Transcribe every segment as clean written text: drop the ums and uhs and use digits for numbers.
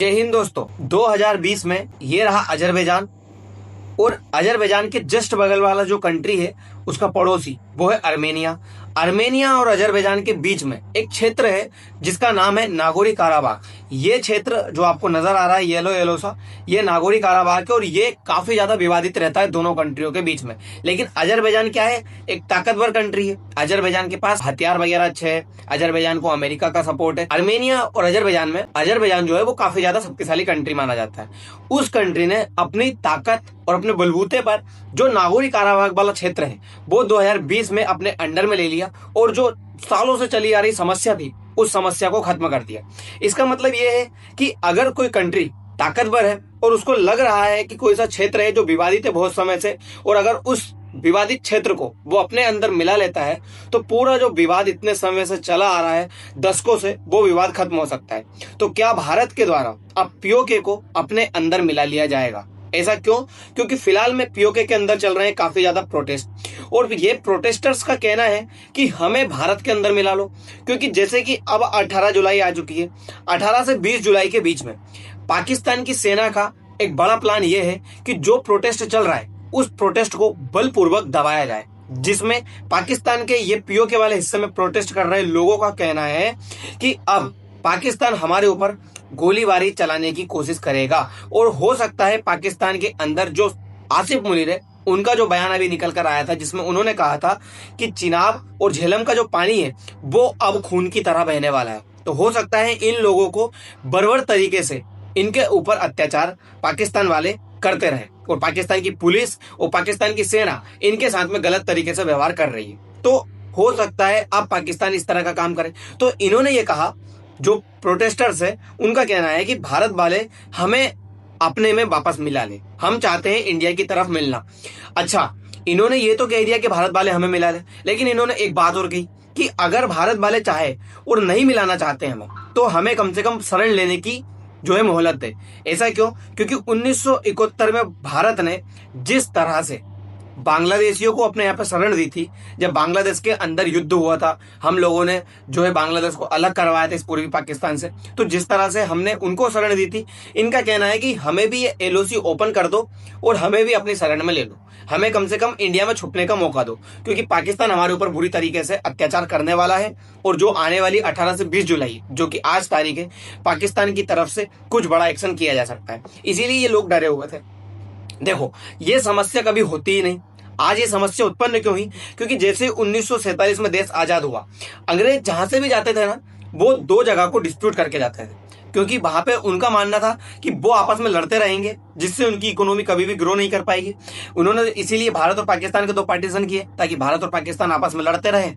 जय हिंद दोस्तों। 2020 में ये रहा अजरबैजान और अजरबैजान के जस्ट बगल वाला जो कंट्री है उसका पड़ोसी वो है अर्मेनिया। अर्मेनिया और अजरबैजान के बीच में एक क्षेत्र है जिसका नाम है नागोरी काराबाग। ये क्षेत्र जो आपको नजर आ रहा है येलो येलो सा, ये नागोरी काराबाग है और ये काफी ज्यादा विवादित रहता है दोनों कंट्रियों के बीच में। लेकिन अजरबैजान क्या है, एक ताकतवर कंट्री है। अजरबैजान के पास हथियार वगैरह अच्छे है, अजरबैजान को अमेरिका का सपोर्ट है। अर्मेनिया और अजरबैजान में अजरबैजान जो है वो काफी ज्यादा शक्तिशाली कंट्री माना जाता है। उस कंट्री ने अपनी ताकत और अपने बलबूते पर जो नागोरी काराबाग वाला क्षेत्र है वो 2020 में अपने अंडर में ले लिया और जो सालों से चली आ रही समस्या थी उस समस्या को खत्म कर दिया। इसका मतलब ये है कि अगर कोई कंट्री ताकतवर है और उसको लग रहा है कि कोई सा क्षेत्र है जो विवादित है बहुत समय से, और अगर उस विवादित क्षेत्र को वो अपने अंदर मिला लेता है तो पूरा जो विवाद इतने समय से चला आ रहा है दशकों से, वो विवाद खत्म हो सकता है। तो क्या भारत के द्वारा अब पीओके को अपने अंदर मिला लिया जाएगा? ऐसा क्यों? क्योंकि फिलहाल में पीओके के अंदर चल रहे हैं काफी ज्यादा प्रोटेस्ट और ये प्रोटेस्टर्स का कहना है कि हमें भारत के अंदर मिला लो, क्योंकि जैसे कि अब 18 जुलाई आ चुकी है। 18 से 20 जुलाई के बीच में पाकिस्तान की सेना का एक बड़ा प्लान ये है कि जो प्रोटेस्ट चल रहा है उस प्रोटेस्ट को बलपूर्वक दबाया जाए, जिसमें पाकिस्तान के ये पीओके वाले हिस्से में प्रोटेस्ट कर रहे लोगों का कहना है कि अब पाकिस्तान हमारे ऊपर गोलीबारी चलाने की कोशिश करेगा। और हो सकता है पाकिस्तान के अंदर जो आसिफ मुनीर है उनका जो बयान अभी निकल कर आया था जिसमें उन्होंने कहा था कि चिनाब और झेलम का जो पानी है वो अब खून की तरह बहने वाला है। तो हो सकता है इन लोगों को बर्बर तरीके से इनके ऊपर अत्याचार पाकिस्तान वाले करते रहे और पाकिस्तान की पुलिस और पाकिस्तान की सेना इनके साथ में गलत तरीके से व्यवहार कर रही है। तो हो सकता है अब पाकिस्तान इस तरह का काम करे। तो इन्होंने ये कहा, जो प्रोटेस्टर्स है उनका कहना है कि भारत वाले हमें अपने में वापस मिला ले, हम चाहते हैं इंडिया की तरफ मिलना। अच्छा, इन्होंने ये तो कह दिया कि भारत वाले हमें मिला ले, लेकिन इन्होंने एक बात और कही कि अगर भारत वाले चाहे और नहीं मिलाना चाहते हमें तो हमें कम से कम शरण लेने की जो है मोहलत दे। ऐसा क्यों? क्योंकि 1971 में भारत ने जिस तरह से बांग्लादेशियों को अपने यहाँ पे शरण दी थी, जब बांग्लादेश के अंदर युद्ध हुआ था, हम लोगों ने जो है बांग्लादेश को अलग करवाया था इस पूर्वी पाकिस्तान से, तो जिस तरह से हमने उनको शरण दी थी, इनका कहना है कि हमें भी ये एलओसी ओपन कर दो और हमें भी अपनी शरण में ले लो, हमें कम से कम इंडिया में छुपने का मौका दो, क्योंकि पाकिस्तान हमारे ऊपर बुरी तरीके से अत्याचार करने वाला है। और जो आने वाली 18 से 20 जुलाई जो कि आज तारीख है, पाकिस्तान की तरफ से कुछ बड़ा एक्शन किया जा सकता है, इसीलिए ये लोग डरे हुए थे। देखो, ये समस्या कभी होती ही नहीं। आज ये समस्या उत्पन्न क्यों हुई? क्योंकि जैसे 1947 में देश आजाद हुआ, अंग्रेज जहां से भी जाते थे ना, वो दो जगह को डिस्प्यूट करके जाते थे, क्योंकि वहां पे उनका मानना था कि वो आपस में लड़ते रहेंगे जिससे उनकी इकोनॉमी कभी भी ग्रो नहीं कर पाएगी। उन्होंने इसीलिए भारत और पाकिस्तान के दो पार्टीशन किए ताकि भारत और पाकिस्तान आपस में लड़ते रहे,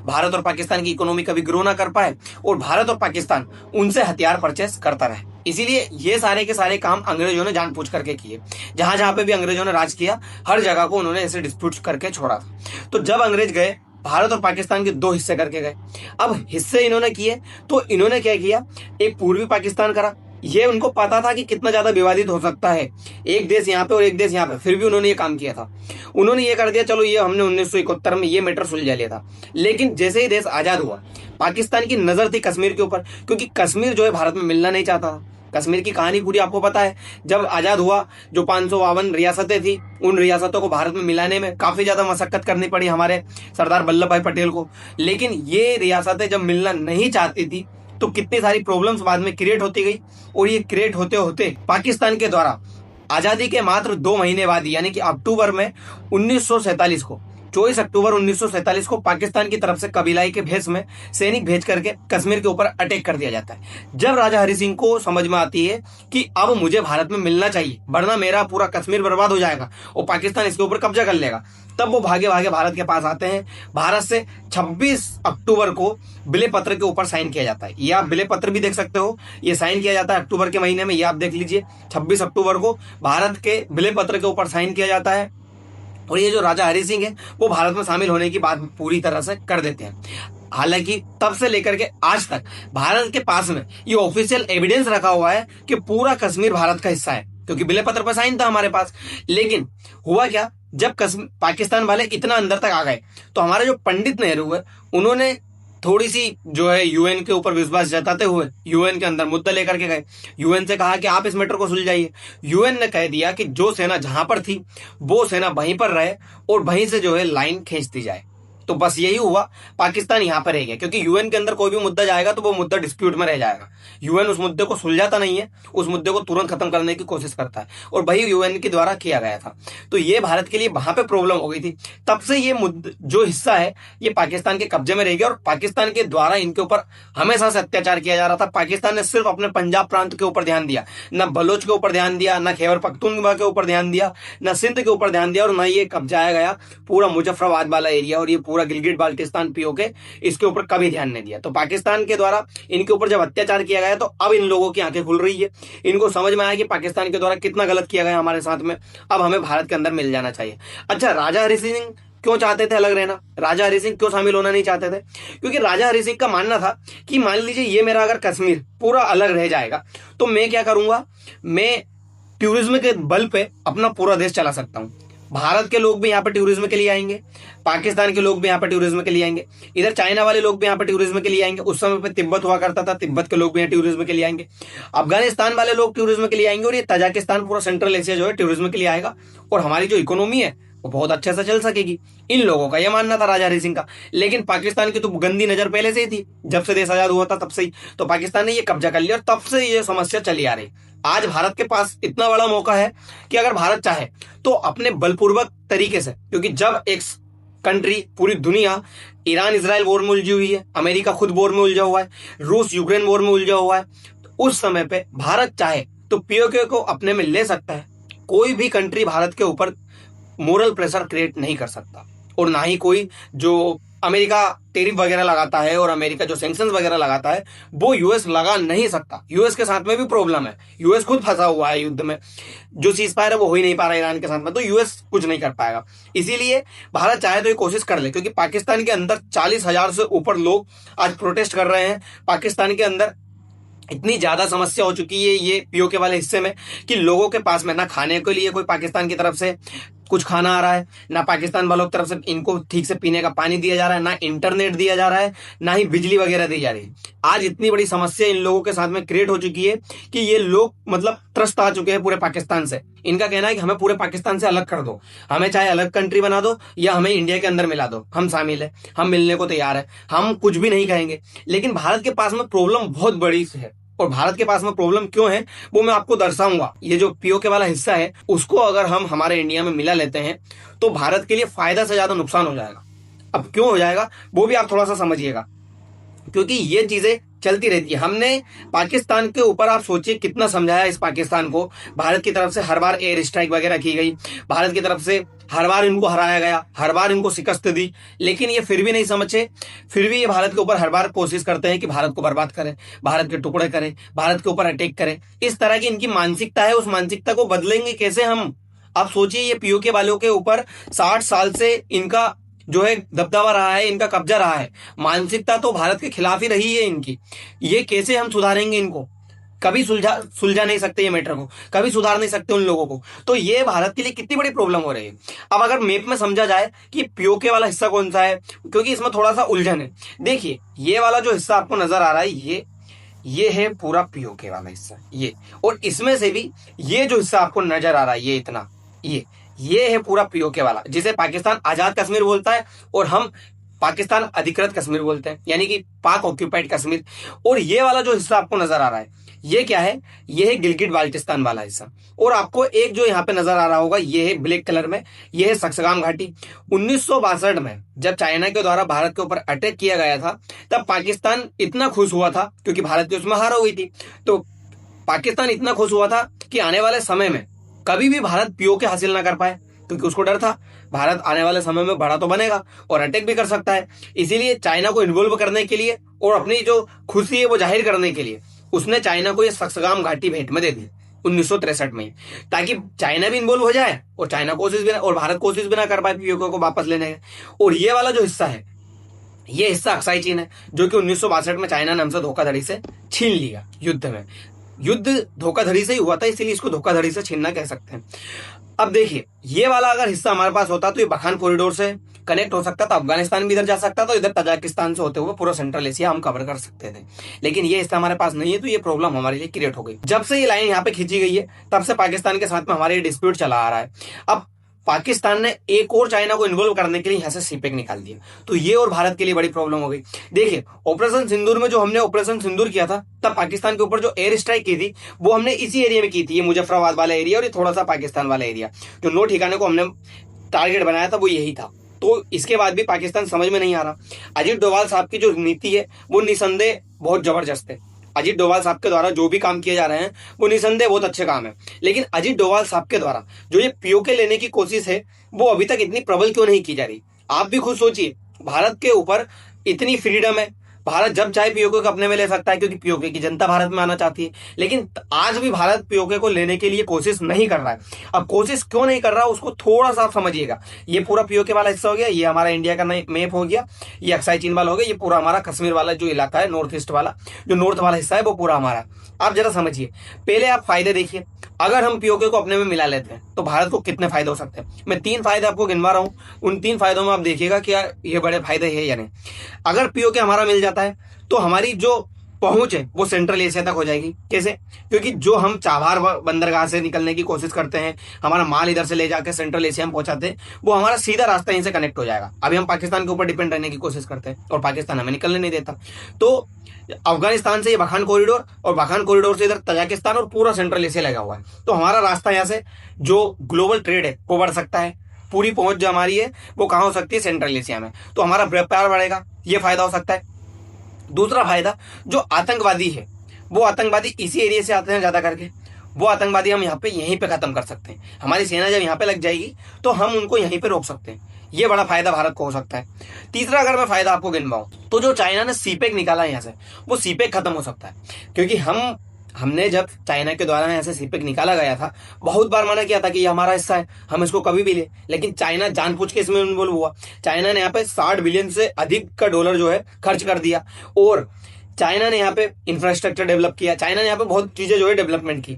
भारत और पाकिस्तान की इकोनॉमी कभी ग्रो ना कर पाए और भारत और पाकिस्तान उनसे हथियार परचेस करता रहे। इसीलिए ये सारे के सारे काम अंग्रेजों ने जानबूझ करके किए। जहां जहां पे भी अंग्रेजों ने राज किया, हर जगह को उन्होंने ऐसे डिस्प्यूट करके छोड़ा था। तो जब अंग्रेज गए, भारत और पाकिस्तान के दो हिस्से करके गए। अब हिस्से इन्होंने किए तो इन्होंने क्या किया, एक पूर्वी पाकिस्तान करा। ये उनको पता था कि कितना ज्यादा विवादित हो सकता है, एक देश यहाँ पे और एक देश यहाँ पे, फिर भी उन्होंने ये काम किया था। उन्होंने ये कर दिया, चलो ये हमने 1971 में ये मैटर सुलझा लिया था। लेकिन जैसे ही देश आजाद हुआ, पाकिस्तान की नजर थी कश्मीर के ऊपर, क्योंकि कश्मीर जो है भारत में मिलना नहीं चाहता था। कश्मीर की कहानी पूरी आपको पता है। जब आजाद हुआ, जो 552 रियासतें थी, उन रियासतों को भारत में मिलाने में काफी ज्यादा मशक्कत करनी पड़ी हमारे सरदार वल्लभ भाई पटेल को। लेकिन ये रियासतें जब मिलना नहीं चाहती थी तो कितनी सारी प्रॉब्लम्स बाद में क्रिएट होती गई, और ये क्रिएट होते होते पाकिस्तान के द्वारा आजादी के मात्र 2 महीने बाद, यानी कि अक्टूबर में 1947 को, 24 अक्टूबर 1947 को पाकिस्तान की तरफ से कबीलाई के भेष में सैनिक भेज करके कश्मीर के ऊपर अटैक कर दिया जाता है। जब राजा हरि सिंह को समझ में आती है कि अब मुझे भारत में मिलना चाहिए वरना मेरा पूरा कश्मीर बर्बाद हो जाएगा और पाकिस्तान इसके ऊपर कब्जा कर लेगा, तब वो भागे भागे भारत के पास आते हैं। भारत से 26 अक्टूबर को विलय पत्र के ऊपर साइन किया जाता है। ये आप विलय पत्र भी देख सकते हो, ये साइन किया जाता है अक्टूबर के महीने में, ये आप देख लीजिए। 26 अक्टूबर को भारत के विलय पत्र के ऊपर साइन किया जाता है और ये जो राजा हरि सिंह है वो भारत में शामिल होने की बात पूरी तरह से कर देते हैं। हालांकि तब से लेकर के आज तक भारत के पास में ये ऑफिशियल एविडेंस रखा हुआ है कि पूरा कश्मीर भारत का हिस्सा है, क्योंकि विलय पत्र पर साइन था हमारे पास। लेकिन हुआ क्या, जब पाकिस्तान वाले इतना अंदर तक आ गए तो हमारे जो पंडित नेहरू है उन्होंने थोड़ी सी जो है यूएन के ऊपर विश्वास जताते हुए यूएन के अंदर मुद्दा लेकर के गए। यूएन से कहा कि आप इस मैटर को सुलझाइए। यूएन ने कह दिया कि जो सेना जहां पर थी वो सेना वहीं पर रहे और वहीं से जो है लाइन खींच दी जाए। तो बस यही हुआ, पाकिस्तान यहां पर रह गया, क्योंकि यूएन के अंदर कोई भी मुद्दा जाएगा तो वो मुद्दा डिस्प्यूट में रह जाएगा। यूएन उस मुद्दे को सुलझाता नहीं है, उस मुद्दे को तुरंत खत्म करने की कोशिश करता है, और वही यूएन के द्वारा किया गया था। तो ये भारत के लिए वहां पे प्रॉब्लम हो गई थी। तब से ये जो हिस्सा है ये पाकिस्तान के कब्जे में रह गया, और पाकिस्तान के द्वारा इनके ऊपर हमेशा से अत्याचार किया जा रहा था। पाकिस्तान ने सिर्फ अपने पंजाब प्रांत के ऊपर ध्यान दिया, न बलोच के ऊपर ध्यान दिया, न खैबर पख्तूनख्वा के ऊपर ध्यान दिया, न सिंध के ऊपर ध्यान दिया, और न ये कब्जाया गया पूरा मुजफ्फराबाद वाला एरिया और ये पूरा गिलगिट बाल्टिस्तान पीओके, इसके ऊपर कभी ध्यान नहीं दिया। तो पाकिस्तान के द्वारा इनके ऊपर जब अत्याचार किया गया तो अब इन लोगों की आंखें खुल रही है। इनको समझ में आया कि पाकिस्तान के द्वारा कितना गलत किया गया हमारे साथ में, अब हमें भारत के अंदर मिल जाना चाहिए। अच्छा, राजा हरि सिंह क्यों चाहते थे अलग रहना? राजा हरि सिंह क्यों शामिल होना नहीं चाहते थे? क्योंकि राजा हरि सिंह का मानना था कि मान लीजिए ये मेरा अगर कश्मीर पूरा अलग रह जाएगा तो मैं क्या करूंगा, मैं टूरिज्म के बल पे अपना पूरा देश चला सकता हूं। भारत के लोग भी यहाँ पर टूरिज्म के लिए आएंगे, पाकिस्तान के लोग भी यहाँ पर टूरिज्म के लिए आएंगे, इधर चाइना वाले लोग भी यहाँ पर टूरिज्म के लिए आएंगे। उस समय पे तिब्बत हुआ करता था, तिब्बत के लोग भी यहाँ टूरिज्म के लिए आएंगे, अफगानिस्तान वाले लोग टूरिज्म के लिए आएंगे, और ये तजाकिस्तान पूरा सेंट्रल एशिया जो है टूरिज्म के लिए आएगा, और हमारी जो इकोनॉमी है वो बहुत अच्छे से चल सकेगी। इन लोगों का यह मानना था, राजा हरि सिंह का। लेकिन पाकिस्तान की तो गंदी नजर पहले से ही थी, जब से देश आजाद हुआ था तब से ही। तो पाकिस्तान ने ये कब्जा कर लिया और तब से ये समस्या चली आ रही। आज भारत के पास इतना बड़ा मौका है कि अगर भारत चाहे तो अपने बलपूर्वक तरीके से, क्योंकि जब एक कंट्री, पूरी दुनिया ईरान इजराइल वॉर में उलझी हुई है, अमेरिका खुद वॉर में उलझा हुआ है, रूस यूक्रेन वॉर में उलझा हुआ है, तो उस समय पे भारत चाहे तो पीओके को अपने में ले सकता है। कोई भी कंट्री भारत के ऊपर मोरल प्रेशर क्रिएट नहीं कर सकता, और ना ही कोई जो अमेरिका टेरिफ वगैरह लगाता है और अमेरिका जो सैंक्शंस वगैरह लगाता है वो यूएस लगा नहीं सकता। यूएस के साथ में भी प्रॉब्लम है, यूएस खुद फंसा हुआ है युद्ध में, जो सीज फायर है वो हो ही नहीं पा रहा ईरान के साथ में, तो यूएस कुछ नहीं कर पाएगा। इसीलिए भारत चाहे तो ये कोशिश कर ले, क्योंकि पाकिस्तान के अंदर 40,000 से ऊपर लोग आज प्रोटेस्ट कर रहे हैं। पाकिस्तान के अंदर इतनी ज्यादा समस्या हो चुकी है ये पीओके वाले हिस्से में कि लोगों के पास में ना खाने के लिए कोई पाकिस्तान की तरफ से कुछ खाना आ रहा है, ना पाकिस्तान वालों की तरफ से इनको ठीक से पीने का पानी दिया जा रहा है, ना इंटरनेट दिया जा रहा है, ना ही बिजली वगैरह दी जा रही है। आज इतनी बड़ी समस्या इन लोगों के साथ में क्रिएट हो चुकी है कि ये लोग मतलब त्रस्त आ चुके हैं पूरे पाकिस्तान से। इनका कहना है कि हमें पूरे पाकिस्तान से अलग कर दो, हमें चाहे अलग कंट्री बना दो या हमें इंडिया के अंदर मिला दो, हम शामिल है, हम मिलने को तैयार है, हम कुछ भी नहीं कहेंगे। लेकिन भारत के पास में प्रॉब्लम बहुत बड़ी है, और भारत के पास में प्रॉब्लम क्यों है वो मैं आपको दर्शाऊंगा। ये जो पीओके वाला हिस्सा है उसको अगर हम हमारे इंडिया में मिला लेते हैं तो भारत के लिए फायदा से ज्यादा नुकसान हो जाएगा। अब क्यों हो जाएगा वो भी आप थोड़ा सा समझिएगा, क्योंकि ये चीजें चलती रहती है। हमने पाकिस्तान के ऊपर आप सोचिए कितना समझाया इस पाकिस्तान को, भारत की तरफ से हर बार एयर स्ट्राइक वगैरह की गई, भारत की तरफ से हर बार इनको हराया गया, हर बार इनको शिकस्त दी, लेकिन ये फिर भी नहीं समझे। फिर भी ये भारत के ऊपर हर बार कोशिश करते हैं कि भारत को बर्बाद करें, भारत के टुकड़े करें, भारत के ऊपर अटैक करें। इस तरह की इनकी मानसिकता है, उस मानसिकता को बदलेंगे कैसे हम? आप सोचिए, ये पीओके वालों के ऊपर 60 साल से इनका जो है दबदबा रहा है, इनका कब्जा रहा है, मानसिकता तो भारत के खिलाफ ही रही है इनकी। ये कैसे हम सुधारेंगे इनको? कभी सुलझा नहीं सकते ये मैटर को, कभी सुधार नहीं सकते उन लोगों को। तो ये भारत के लिए कितनी बड़ी प्रॉब्लम हो रही है। अब अगर मैप में समझा जाए कि पीओके वाला हिस्सा कौन सा है, क्योंकि इसमें थोड़ा सा उलझन है। देखिए, ये वाला जो हिस्सा आपको नजर आ रहा है ये है पूरा पीओके वाला हिस्सा, ये, और इसमें से भी ये जो हिस्सा आपको नजर आ रहा है ये इतना, ये है पूरा पीओके वाला, जिसे पाकिस्तान आजाद कश्मीर बोलता है और हम पाकिस्तान अधिकृत कश्मीर बोलते हैं, यानी कि पाक ऑक्यूपाइड कश्मीर। और ये वाला जो हिस्सा आपको नजर आ रहा है ये क्या है? ये है गिलगिट बाल्टिस्तान वाला हिस्सा। और आपको एक जो यहाँ पे नजर आ रहा होगा ये है ब्लैक कलर में, ये है सक्सगाम घाटी। 1962 में जब चाइना के द्वारा भारत के ऊपर अटैक किया गया था तब पाकिस्तान इतना खुश हुआ था, क्योंकि भारत की उसमें हार हुई थी, तो पाकिस्तान इतना खुश हुआ था कि आने वाले समय में कभी भी भारत पीओके हासिल ना कर पाए, क्योंकि उसको डर था भारत आने वाले समय में बड़ा तो बनेगा और अटैक भी कर सकता है। इसीलिए चाइना को इन्वॉल्व करने के लिए और अपनी जो खुशी है वो जाहिर करने के लिए उसने चाइना को ये सक्सगाम घाटी भेंट में दे दी 1963 में, ताकि चाइना भी इन्वॉल्व हो जाए और चाइना कोशिश भी ना, और भारत कोशिश भी ना कर पाए पीओके को वापस लेने का। और ये वाला जो हिस्सा है ये हिस्सा अक्साई चीन है, जो कि 1962 में चाइना ने हमसे धोखाधड़ी से छीन लिया युद्ध में। युद्ध धोखाधड़ी से ही हुआ था, इसीलिए इसको धोखाधड़ी से छीनना कह सकते हैं। अब देखिए, ये वाला अगर हिस्सा हमारे पास होता तो ये बखान कॉरिडोर से कनेक्ट हो सकता था, अफगानिस्तान भी इधर जा सकता था, इधर तजाकिस्तान से होते हुए पूरा सेंट्रल एशिया हम कवर कर सकते थे। लेकिन ये हिस्सा हमारे पास नहीं है, तो ये प्रॉब्लम हमारे लिए क्रिएट हो गई। जब से ये लाइन यहाँ पे खींची गई है तब से पाकिस्तान के साथ में हमारे डिस्प्यूट चला आ रहा है। अब पाकिस्तान ने एक और चाइना को इन्वॉल्व करने के लिए यहाँ से सीपेक निकाल दिया, तो ये और भारत के लिए बड़ी प्रॉब्लम हो गई। देखिए, ऑपरेशन सिंदूर में जो हमने ऑपरेशन सिंदूर किया था, तब पाकिस्तान के ऊपर जो एयर स्ट्राइक की थी वो हमने इसी एरिया में की थी, ये मुजफ्फराबाद वाला एरिया और ये थोड़ा सा पाकिस्तान वाला एरिया, जो 9 ठिकाने को हमने टारगेट बनाया था वो यही था। तो इसके बाद भी पाकिस्तान समझ में नहीं आ रहा। अजीत डोभाल साहब की जो नीति है वो निसंदेह बहुत जबरदस्त है। अजीत डोभाल साहब के द्वारा जो भी काम किए जा रहे हैं वो निसंदेह बहुत अच्छे काम है, लेकिन अजीत डोभाल साहब के द्वारा जो ये पीओके लेने की कोशिश है वो अभी तक इतनी प्रबल क्यों नहीं की जा रही। आप भी खुद सोचिए, भारत के ऊपर इतनी फ्रीडम है, भारत जब चाहे पीओके को अपने में ले सकता है, क्योंकि पीओके की जनता भारत में आना चाहती है, लेकिन आज भी भारत पीओके को लेने के लिए कोशिश नहीं कर रहा है। अब कोशिश क्यों नहीं कर रहा उसको थोड़ा सा आप समझिएगा। ये पूरा पीओके वाला हिस्सा हो गया, ये हमारा इंडिया का मैप हो गया, ये अक्साई चीन वाला हो गया, ये पूरा हमारा कश्मीर वाला जो इलाका है, नॉर्थ ईस्ट वाला जो नॉर्थ वाला हिस्सा है वो पूरा हमारा। आप जरा समझिए, पहले आप फायदे देखिए। अगर हम पीओके को अपने में मिला लेते हैं तो भारत को कितने फायदे हो सकते हैं। मैं 3 फायदे आपको गिनवा रहा हूं, उन 3 फायदों में आप देखिएगा कि यार ये बड़े फायदे हैं या नहीं। अगर पीओके हमारा मिल जाता है तो हमारी जो पहुंच है वो सेंट्रल एशिया तक हो जाएगी। कैसे? क्योंकि जो हम चाबहार बंदरगाह से निकलने की कोशिश करते हैं, हमारा माल इधर से ले जाकर सेंट्रल एशिया में पहुंचाते हैं, वो हमारा सीधा रास्ता यहीं से कनेक्ट हो जाएगा। अभी हम पाकिस्तान के ऊपर डिपेंड रहने की कोशिश करते हैं और पाकिस्तान हमें निकलने नहीं देता। तो अफगानिस्तान से ये बखान कॉरिडोर और बखान कॉरिडोर से इधर तजाकिस्तान और पूरा सेंट्रल एशिया लगा हुआ है, तो हमारा रास्ता यहाँ से जो ग्लोबल ट्रेड है वो बढ़ सकता है। पूरी पहुंच जो हमारी है वो कहाँ हो सकती है? सेंट्रल एशिया में, तो हमारा व्यापार बढ़ेगा, ये फायदा हो सकता है। दूसरा फायदा, जो आतंकवादी है वो आतंकवादी इसी एरिया से आते हैं ज्यादा करके, वो आतंकवादी हम यहाँ पे यहीं पे खत्म कर सकते हैं। हमारी सेना जब यहाँ पे लग जाएगी तो हम उनको यहीं पे रोक सकते हैं। ये बड़ा फायदा भारत को हो सकता है। तीसरा अगर मैं फायदा आपको गिनवाऊं तो जो चाइना ने सीपेक निकाला यहाँ से, वो सीपेक खत्म हो सकता है। क्योंकि हमने जब चाइना के द्वारा यहाँ से सीपेक निकाला गया था, बहुत बार मना किया था कि ये हमारा हिस्सा है, हम इसको कभी भी ले, लेकिन चाइना जानबूझ के इसमें इन्वॉल्व हुआ। चाइना ने यहाँ पे 60 बिलियन से अधिक का डॉलर जो है खर्च कर दिया, और चाइना ने यहाँ पे इंफ्रास्ट्रक्चर डेवलप किया, चाइना ने यहाँ पे बहुत चीजें जो है डेवलपमेंट की।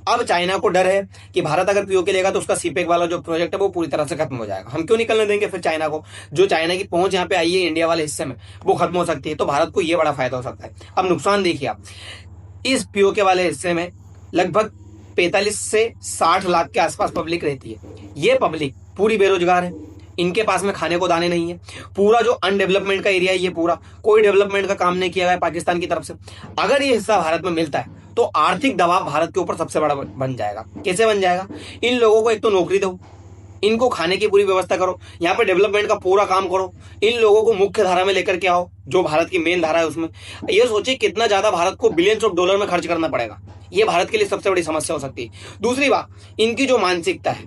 अब चाइना को डर है कि भारत अगर पीओके लेगा तो उसका सीपेक वाला जो प्रोजेक्ट है वो पूरी तरह से खत्म हो जाएगा। हम क्यों निकलने देंगे फिर चाइना को? जो चाइना की पहुंच यहाँ पे आई है इंडिया वाले हिस्से में वो खत्म हो सकती है, तो भारत को ये बड़ा फायदा हो सकता है। अब नुकसान देखिए आप, इस पीओके वाले हिस्से में लगभग 45 से 60 लाख के आसपास पब्लिक रहती है। ये पब्लिक पूरी बेरोजगार है, इनके पास में खाने को दाने नहीं है। पूरा जो अनडेवलपमेंट का एरिया है ये पूरा कोई डेवलपमेंट का काम नहीं किया गया पाकिस्तान की तरफ से। अगर ये हिस्सा भारत में मिलता है तो आर्थिक दबाव भारत के ऊपर सबसे बड़ा बन जाएगा। कैसे बन जाएगा? इन लोगों को एक तो नौकरी दो, इनको खाने की पूरी व्यवस्था करो, यहाँ पे डेवलपमेंट का पूरा काम करो, इन लोगों को मुख्य धारा में लेकर के आओ, जो भारत की मेन धारा है उसमें। ये सोचिए कितना ज्यादा भारत को बिलियंस ऑफ डॉलर में खर्च करना पड़ेगा। ये भारत के लिए सबसे बड़ी समस्या हो सकती है। दूसरी बात, इनकी जो मानसिकता है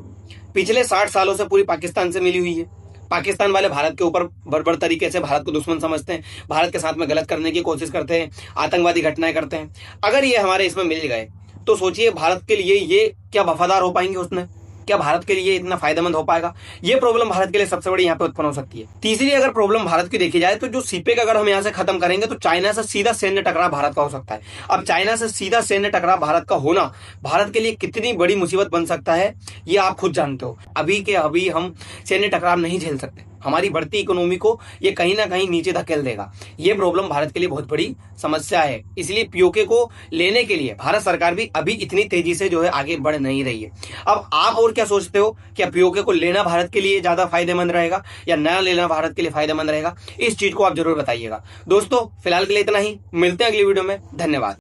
पिछले 60 सालों से पूरी पाकिस्तान से मिली हुई है। पाकिस्तान वाले भारत के ऊपर बर्बर तरीके से भारत को दुश्मन समझते हैं, भारत के साथ में गलत करने की कोशिश करते हैं, आतंकवादी घटनाएं करते हैं। अगर ये हमारे इसमें मिल गए तो सोचिए भारत के लिए ये क्या वफादार हो पाएंगे उसमें? क्या भारत के लिए इतना फायदेमंद हो पाएगा? ये प्रॉब्लम भारत के लिए सबसे बड़ी यहाँ पे उत्पन्न हो सकती है। तीसरी अगर प्रॉब्लम भारत की देखी जाए तो जो सीपेक अगर हम यहाँ से खत्म करेंगे तो चाइना से सीधा सैन्य टकराव भारत का हो सकता है। अब चाइना से सीधा सैन्य टकराव भारत का होना भारत के लिए कितनी बड़ी मुसीबत बन सकता है ये आप खुद जानते हो। अभी के अभी हम सैन्य टकराव नहीं झेल सकते, हमारी बढ़ती इकोनॉमी को ये कहीं ना कहीं नीचे धकेल देगा। ये प्रॉब्लम भारत के लिए बहुत बड़ी समस्या है। इसलिए पीओके को लेने के लिए भारत सरकार भी अभी इतनी तेजी से जो है आगे बढ़ नहीं रही है। अब आप और क्या सोचते हो? क्या पीओके को लेना भारत के लिए ज्यादा फायदेमंद रहेगा या न लेना भारत के लिए फायदेमंद रहेगा? इस चीज को आप जरूर बताइएगा। दोस्तों फिलहाल के लिए इतना ही, मिलते हैं अगली वीडियो में। धन्यवाद।